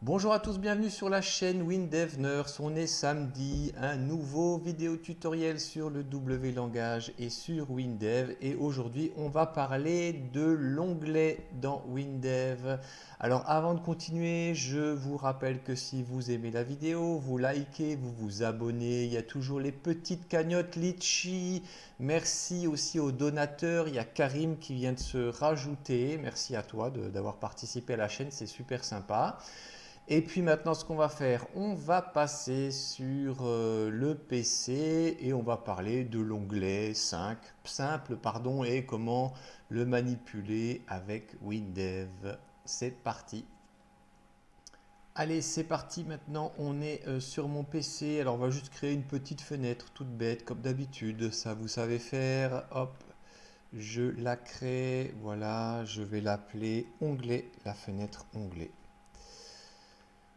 Bonjour à tous, bienvenue sur la chaîne WinDev Nurse. On est samedi, un nouveau vidéo tutoriel sur le W langage et sur WinDev. Et aujourd'hui, on va parler de l'onglet dans WinDev. Alors avant de continuer, je vous rappelle que si vous aimez la vidéo, vous likez, vous vous abonnez. Il y a toujours les petites cagnottes Litchi. Merci aussi aux donateurs. Il y a Karim qui vient de se rajouter. Merci à toi d'avoir participé à la chaîne, c'est super sympa. Et puis maintenant, ce qu'on va faire, on va passer sur le PC et on va parler de l'onglet simple, pardon, et comment le manipuler avec WinDev. C'est parti. Allez, c'est parti. Maintenant, on est sur mon PC. Alors, on va juste créer une petite fenêtre toute bête, comme d'habitude. Ça, vous savez faire. Hop, je la crée. Voilà, je vais l'appeler onglet, la fenêtre onglet.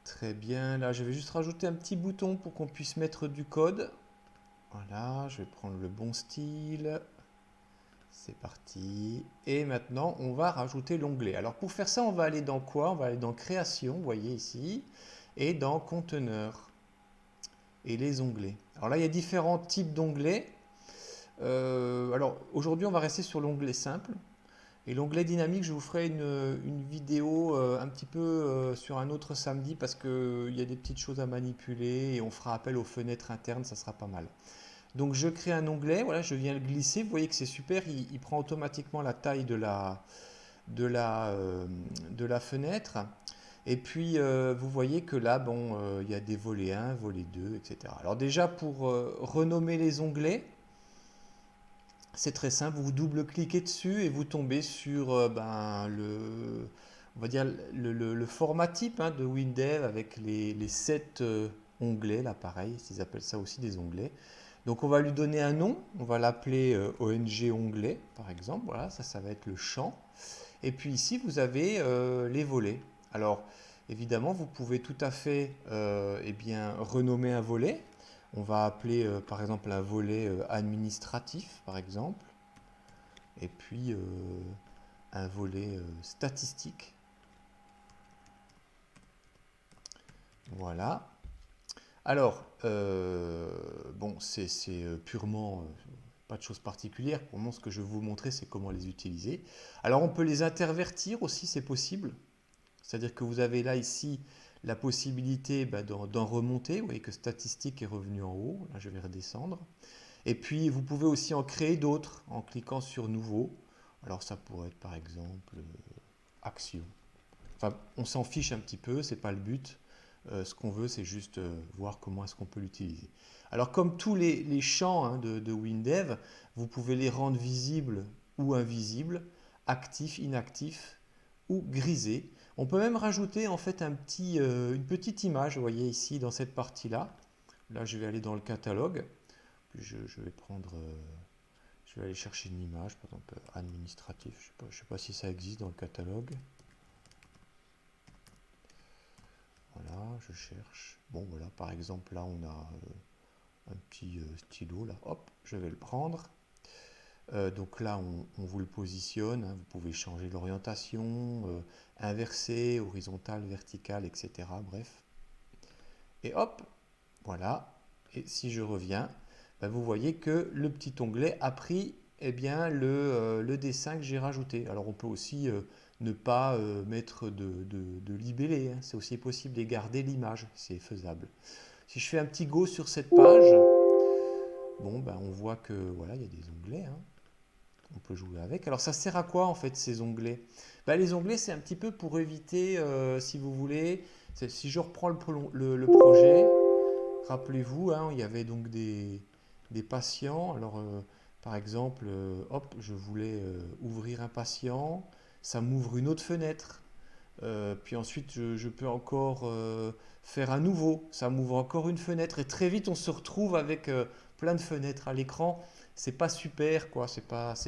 Très bien, là je vais juste rajouter un petit bouton pour qu'on puisse mettre du code. Voilà, je vais prendre le bon style. C'est parti. Et maintenant, on va rajouter l'onglet. Alors pour faire ça, on va aller dans quoi? On va aller dans Création, vous voyez ici, et dans Conteneur et les onglets. Alors là, il y a différents types d'onglets. Alors aujourd'hui, on va rester sur l'onglet simple. Et l'onglet dynamique, je vous ferai une vidéo un petit peu sur un autre samedi parce qu'il y a des petites choses à manipuler et on fera appel aux fenêtres internes, ça sera pas mal. Donc je crée un onglet, voilà, je viens le glisser, vous voyez que c'est super, il prend automatiquement la taille de la fenêtre. Et puis vous voyez que là, bon, il y a des volets 1, volets 2, etc. Alors déjà pour renommer les onglets, c'est très simple, vous double-cliquez dessus et vous tombez sur on va dire le format type de WinDev avec les 7 onglets, là pareil, ils appellent ça aussi des onglets. Donc on va lui donner un nom, on va l'appeler ONG onglet par exemple, voilà, ça va être le champ. Et puis ici vous avez les volets. Alors évidemment vous pouvez tout à fait eh bien, renommer un volet. On va appeler par exemple un volet administratif, par exemple, et puis un volet statistique. Voilà. Alors, bon, c'est purement pas de choses particulières. Pour moi, ce que je vais vous montrer, c'est comment les utiliser. Alors, on peut les intervertir aussi, c'est possible. C'est-à-dire que vous avez là, ici, la possibilité d'en remonter. Vous voyez que statistique est revenu en haut. Là, je vais redescendre. Et puis, vous pouvez aussi en créer d'autres en cliquant sur Nouveau. Alors, ça pourrait être par exemple Action. Enfin, on s'en fiche un petit peu, c'est pas le but. Ce qu'on veut, c'est juste voir comment est-ce qu'on peut l'utiliser. Alors, comme tous les champs de WinDev, vous pouvez les rendre visibles ou invisibles, actifs, inactifs ou grisés. On peut même rajouter en fait une petite image, vous voyez ici dans cette partie-là. Là, je vais aller dans le catalogue. Puis je vais prendre, je vais aller chercher une image, par exemple administratif. Je sais pas si ça existe dans le catalogue. Voilà, je cherche. Bon, voilà, par exemple, là, on a un petit stylo. Là, hop, je vais le prendre. Donc là, on vous le positionne. Vous pouvez changer l'orientation, inverser, horizontale, verticale, etc. Bref. Et hop, voilà. Et si je reviens, vous voyez que le petit onglet a pris eh bien, le dessin que j'ai rajouté. Alors on peut aussi ne pas mettre de libellé, hein. C'est aussi possible de garder l'image, c'est faisable. Si je fais un petit go sur cette page, bon, on voit que voilà, il y a des onglets, hein. On peut jouer avec. Alors ça sert à quoi en fait ces onglets? Les onglets c'est un petit peu pour éviter, si vous voulez, si je reprends le projet, rappelez-vous, hein, il y avait donc des patients. Alors, par exemple, hop, je voulais ouvrir un patient, ça m'ouvre une autre fenêtre. Puis ensuite, je peux encore faire un nouveau, ça m'ouvre encore une fenêtre. Et très vite, on se retrouve avec plein de fenêtres à l'écran. C'est pas super, quoi. C'est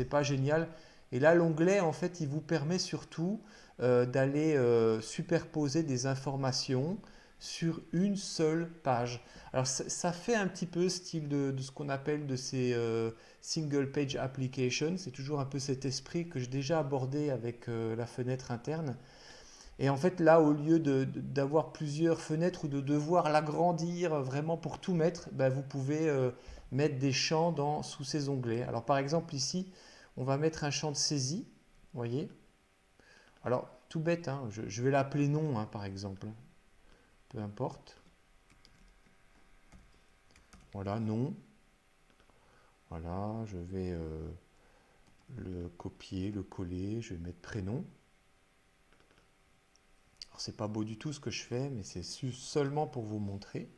pas génial. Et là, l'onglet, en fait, il vous permet surtout d'aller superposer des informations sur une seule page. Alors ça fait un petit peu style de ce qu'on appelle de ces single page applications. C'est toujours un peu cet esprit que j'ai déjà abordé avec la fenêtre interne. Et en fait, là, au lieu d'avoir plusieurs fenêtres ou de devoir l'agrandir vraiment pour tout mettre, ben, vous pouvez mettre des champs sous ces onglets. Alors, par exemple, ici, on va mettre un champ de saisie. Vous voyez? Alors, tout bête, hein, je vais l'appeler nom, hein, par exemple. Peu importe. Voilà, nom. Voilà, je vais le copier, le coller. Je vais mettre prénom. Alors, c'est pas beau du tout ce que je fais, mais c'est seulement pour vous montrer.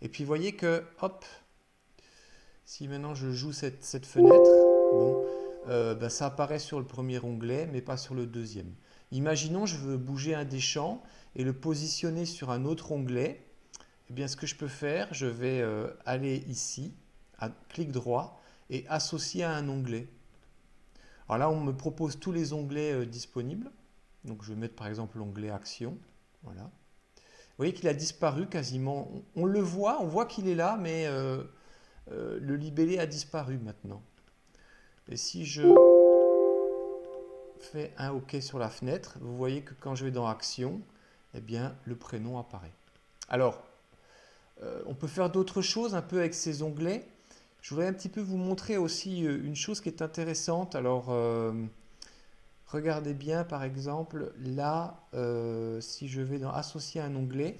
Et puis, vous voyez que, hop, si maintenant je joue cette fenêtre, bon, ben, ça apparaît sur le premier onglet, mais pas sur le deuxième. Imaginons, je veux bouger un des champs et le positionner sur un autre onglet. Eh bien, ce que je peux faire, je vais aller ici, à clic droit, et associer à un onglet. Alors là, on me propose tous les onglets disponibles. Donc, je vais mettre par exemple l'onglet Action. Voilà. Vous voyez qu'il a disparu quasiment. On le voit, on voit qu'il est là, mais le libellé a disparu maintenant. Et si je fais un OK sur la fenêtre, vous voyez que quand je vais dans Action, eh bien, le prénom apparaît. Alors, on peut faire d'autres choses un peu avec ces onglets. Je voudrais un petit peu vous montrer aussi une chose qui est intéressante. Alors, regardez bien par exemple, là, si je vais dans Associer un onglet,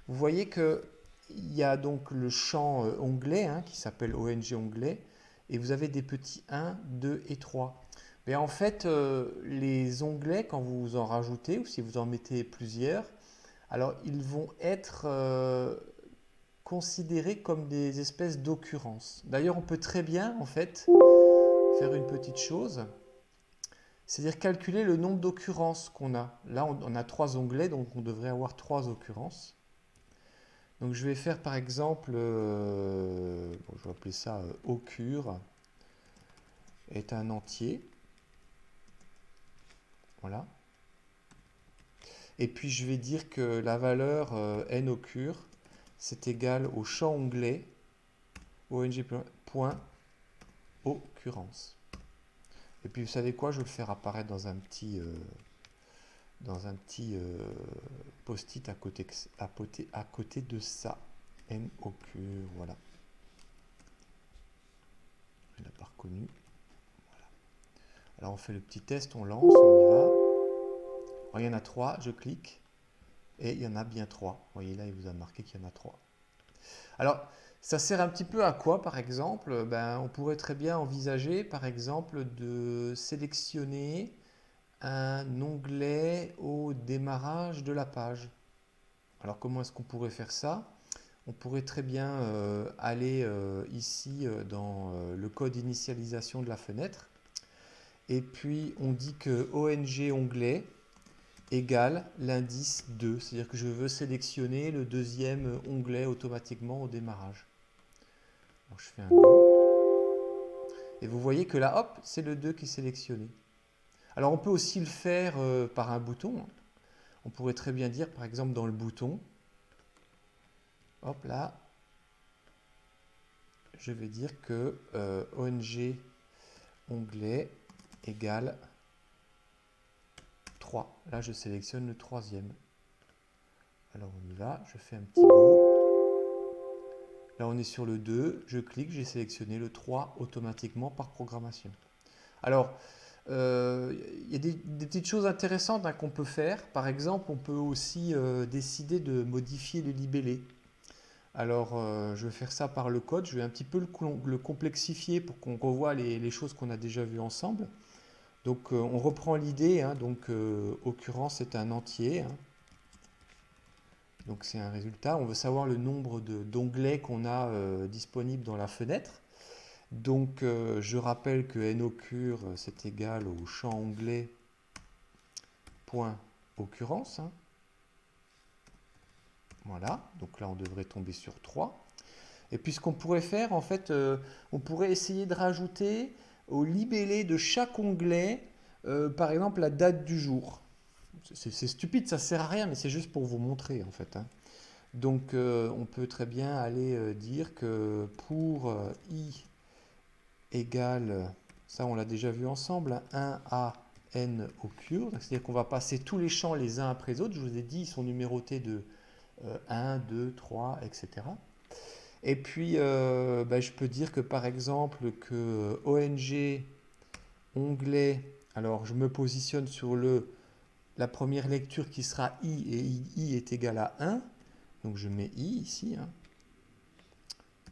vous voyez que il y a donc le champ onglet hein, qui s'appelle ONG onglet et vous avez des petits 1, 2 et 3. Mais en fait, les onglets, quand vous en rajoutez ou si vous en mettez plusieurs, alors ils vont être considérés comme des espèces d'occurrences. D'ailleurs, on peut très bien en fait faire une petite chose, c'est-à-dire calculer le nombre d'occurrences qu'on a. Là, on a 3 onglets, donc on devrait avoir 3 occurrences. Donc je vais faire par exemple, bon, je vais appeler ça occur est un entier. Voilà. Et puis je vais dire que la valeur n occur, c'est égal au champ onglet ong.occurrence. Et puis vous savez quoi, je vais le faire apparaître dans un petit post-it à côté de ça. N occur, voilà. Il n'a pas reconnu. Voilà. Alors on fait le petit test, on lance, on y va. Alors, il y en a 3, je clique. Et il y en a bien 3. Vous voyez là, il vous a marqué qu'il y en a 3. Alors, ça sert un petit peu à quoi, par exemple? Ben, on pourrait très bien envisager, par exemple, de sélectionner un onglet au démarrage de la page. Alors, comment est-ce qu'on pourrait faire ça? On pourrait très bien aller ici dans le code initialisation de la fenêtre. Et puis, on dit que ONG onglet égale l'indice 2, c'est-à-dire que je veux sélectionner le deuxième onglet automatiquement au démarrage. Donc je fais un Go. Et vous voyez que là, hop, c'est le 2 qui est sélectionné. Alors on peut aussi le faire par un bouton. On pourrait très bien dire, par exemple, dans le bouton, hop là, je vais dire que ONG onglet égale 3. Là, je sélectionne le troisième. Alors on y va, je fais un petit Go. Là, on est sur le 2, je clique, j'ai sélectionné le 3 automatiquement par programmation. Alors, il y a des petites choses intéressantes hein, qu'on peut faire. Par exemple, on peut aussi décider de modifier le libellé. Alors, je vais faire ça par le code. Je vais un petit peu le complexifier pour qu'on revoie les choses qu'on a déjà vues ensemble. Donc, on reprend l'idée. Hein, donc, occurrence est un entier. Hein. Donc c'est un résultat. On veut savoir le nombre d'onglets qu'on a disponibles dans la fenêtre. Donc je rappelle que noccur c'est égal au champ onglet point occurrence. Hein. Voilà, donc là on devrait tomber sur 3. Et puis ce qu'on pourrait faire, en fait, on pourrait essayer de rajouter au libellé de chaque onglet, par exemple, la date du jour. C'est stupide, ça sert à rien, mais c'est juste pour vous montrer en fait. Hein. Donc on peut très bien aller dire que pour i égale, ça on l'a déjà vu ensemble, hein, 1 à N occur, c'est-à-dire qu'on va passer tous les champs les uns après les autres. Je vous ai dit, ils sont numérotés de 1, 2, 3, etc. Et puis, je peux dire que par exemple, que ONG, onglet, alors je me positionne sur la première lecture qui sera I, et I est égal à 1. Donc je mets I ici, hein.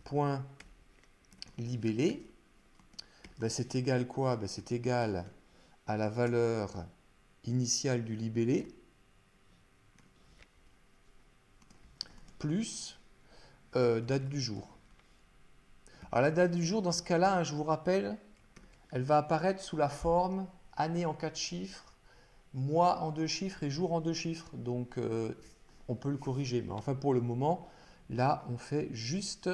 Point libellé, c'est égal quoi? C'est égal à la valeur initiale du libellé plus date du jour. Alors la date du jour, dans ce cas-là, hein, je vous rappelle, elle va apparaître sous la forme année en 4 chiffres, mois en 2 chiffres et jour en 2 chiffres. Donc on peut le corriger. Mais enfin pour le moment, là on fait juste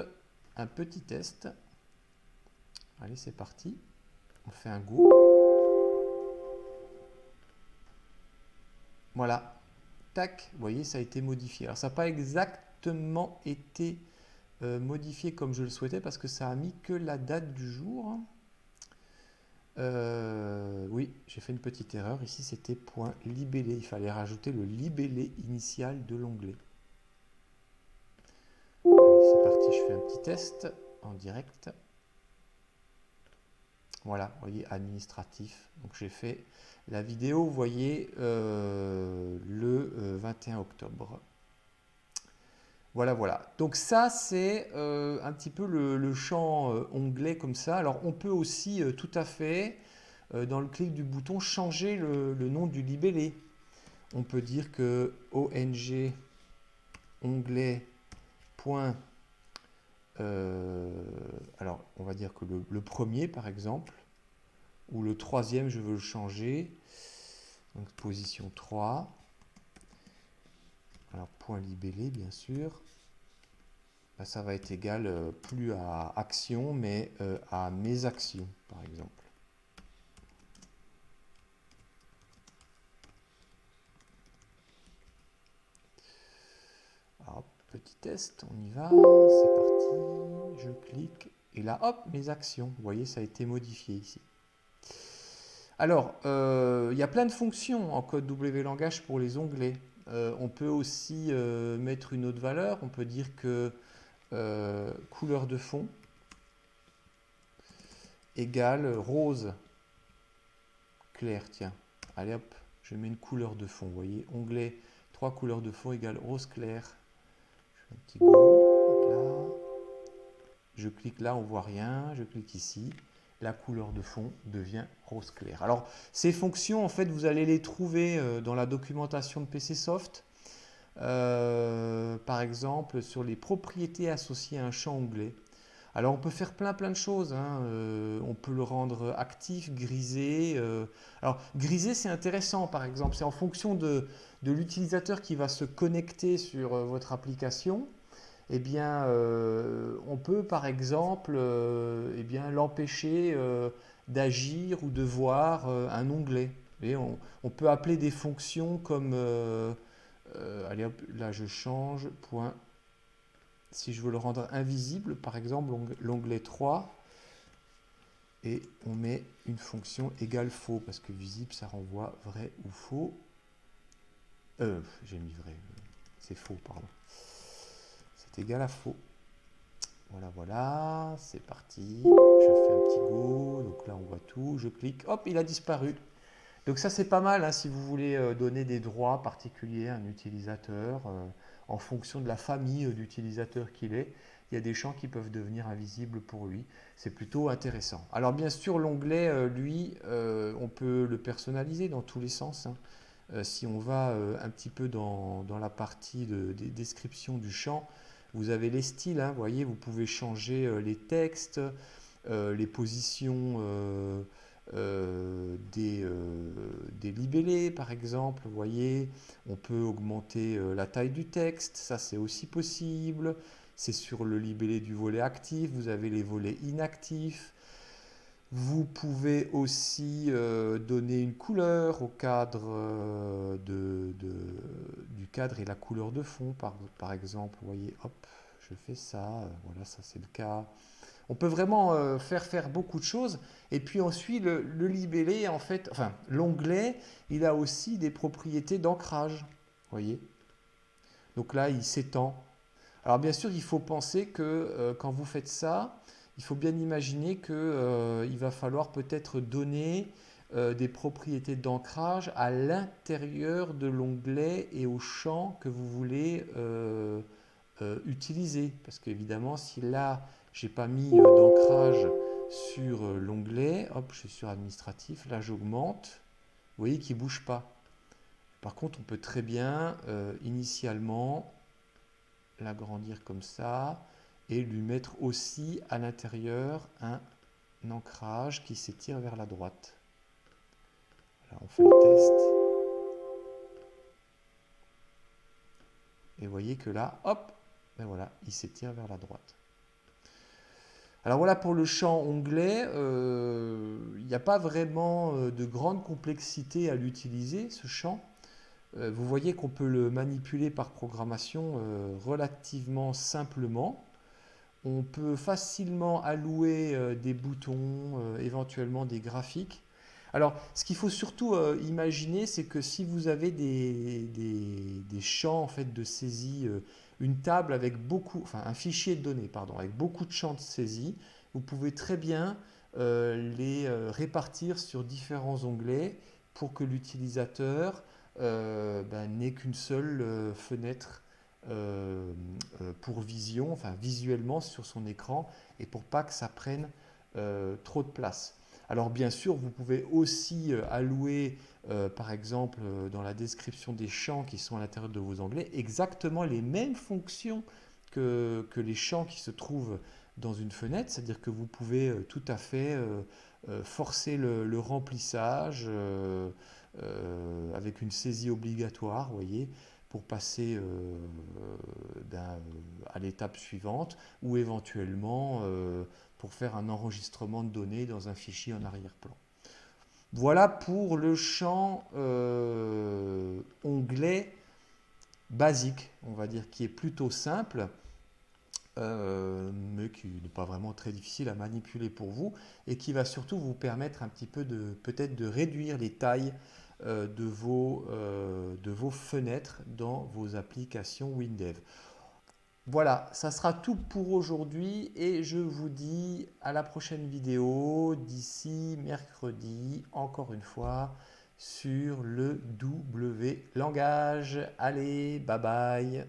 un petit test. Allez, c'est parti. On fait un go. Voilà. Tac, vous voyez, ça a été modifié. Alors ça n'a pas exactement été modifié comme je le souhaitais parce que ça a mis que la date du jour. Oui, j'ai fait une petite erreur. Ici, c'était point libellé. Il fallait rajouter le libellé initial de l'onglet. Allez, c'est parti, je fais un petit test en direct. Voilà, vous voyez, administratif. Donc j'ai fait la vidéo, vous voyez, le 21 octobre. Voilà, voilà. Donc ça, c'est un petit peu le champ onglet comme ça. Alors on peut aussi tout à fait, dans le clic du bouton, changer le nom du libellé. On peut dire que ONG onglet point, alors on va dire que le premier par exemple, ou le troisième je veux le changer, donc position 3, alors point libellé bien sûr, ça va être égal plus à action mais à mes actions par exemple. Alors, petit test, on y va, c'est parti, je clique et là hop, mes actions, vous voyez ça a été modifié ici. Alors, il y a plein de fonctions en code WLangage pour les onglets. On peut aussi mettre une autre valeur. On peut dire que couleur de fond égale rose clair. Tiens, allez hop, je mets une couleur de fond. Vous voyez, onglet 3 couleurs de fond égale rose clair. Je fais un petit go. Hop là. Je clique là, on voit rien. Je clique ici. La couleur de fond devient rose clair. Alors, ces fonctions, en fait, vous allez les trouver dans la documentation de PCsoft. Par exemple, sur les propriétés associées à un champ onglet. Alors, on peut faire plein de choses, hein. On peut le rendre actif, grisé. Alors, grisé, c'est intéressant, par exemple. C'est en fonction de l'utilisateur qui va se connecter sur votre application. Eh bien, on peut par exemple l'empêcher d'agir ou de voir un onglet. Et on peut appeler des fonctions comme, allez hop, là je change, point. Si je veux le rendre invisible, par exemple, l'onglet 3, et on met une fonction égale faux, parce que visible, ça renvoie vrai ou faux. J'ai mis vrai, c'est faux, pardon. C'est égal à faux. Voilà, voilà, c'est parti. Je fais un petit go, donc là on voit tout. Je clique, hop, il a disparu. Donc ça c'est pas mal hein, si vous voulez donner des droits particuliers à un utilisateur en fonction de la famille d'utilisateurs qu'il est. Il y a des champs qui peuvent devenir invisibles pour lui. C'est plutôt intéressant. Alors bien sûr l'onglet, lui, on peut le personnaliser dans tous les sens, hein. Si on va un petit peu dans la partie des descriptions du champ, vous avez les styles, hein, vous voyez, vous pouvez changer les textes, les positions des libellés par exemple, vous voyez, on peut augmenter la taille du texte, ça c'est aussi possible. C'est sur le libellé du volet actif, vous avez les volets inactifs. Vous pouvez aussi donner une couleur au cadre du cadre et la couleur de fond, par exemple. Vous voyez, hop, je fais ça. Voilà, ça c'est le cas. On peut vraiment faire beaucoup de choses. Et puis ensuite, le libellé, en fait, enfin, l'onglet, il a aussi des propriétés d'ancrage. Vous voyez? Donc là, il s'étend. Alors bien sûr, il faut penser que quand vous faites ça, il faut bien imaginer que il va falloir peut-être donner des propriétés d'ancrage à l'intérieur de l'onglet et au champ que vous voulez utiliser. Parce qu'évidemment, si là, j'ai pas mis d'ancrage sur l'onglet, hop, je suis sur administratif, là j'augmente, vous voyez qu'il ne bouge pas. Par contre, on peut très bien initialement l'agrandir comme ça et lui mettre aussi à l'intérieur un ancrage qui s'étire vers la droite. Là, on fait le test. Et vous voyez que là, hop, ben voilà, il s'étire vers la droite. Alors voilà pour le champ onglet, il n'y a pas vraiment de grande complexité à l'utiliser, ce champ. Vous voyez qu'on peut le manipuler par programmation relativement simplement. On peut facilement allouer des boutons, éventuellement des graphiques. Alors, ce qu'il faut surtout imaginer, c'est que si vous avez des champs en fait, de saisie, une table avec beaucoup, enfin un fichier de données, pardon, avec beaucoup de champs de saisie, vous pouvez très bien les répartir sur différents onglets pour que l'utilisateur n'ait qu'une seule fenêtre pour vision, enfin visuellement sur son écran et pour pas que ça prenne trop de place. Alors bien sûr, vous pouvez aussi allouer, par exemple, dans la description des champs qui sont à l'intérieur de vos onglets, exactement les mêmes fonctions que les champs qui se trouvent dans une fenêtre, c'est-à-dire que vous pouvez tout à fait forcer le remplissage avec une saisie obligatoire, vous voyez, pour passer à l'étape suivante ou éventuellement pour faire un enregistrement de données dans un fichier en arrière-plan. Voilà pour le champ onglet basique, on va dire, qui est plutôt simple, mais qui n'est pas vraiment très difficile à manipuler pour vous et qui va surtout vous permettre un petit peu peut-être de réduire les tailles de vos fenêtres dans vos applications WinDev. Voilà, ça sera tout pour aujourd'hui et je vous dis à la prochaine vidéo d'ici mercredi, encore une fois, sur le W langage. Allez, bye bye.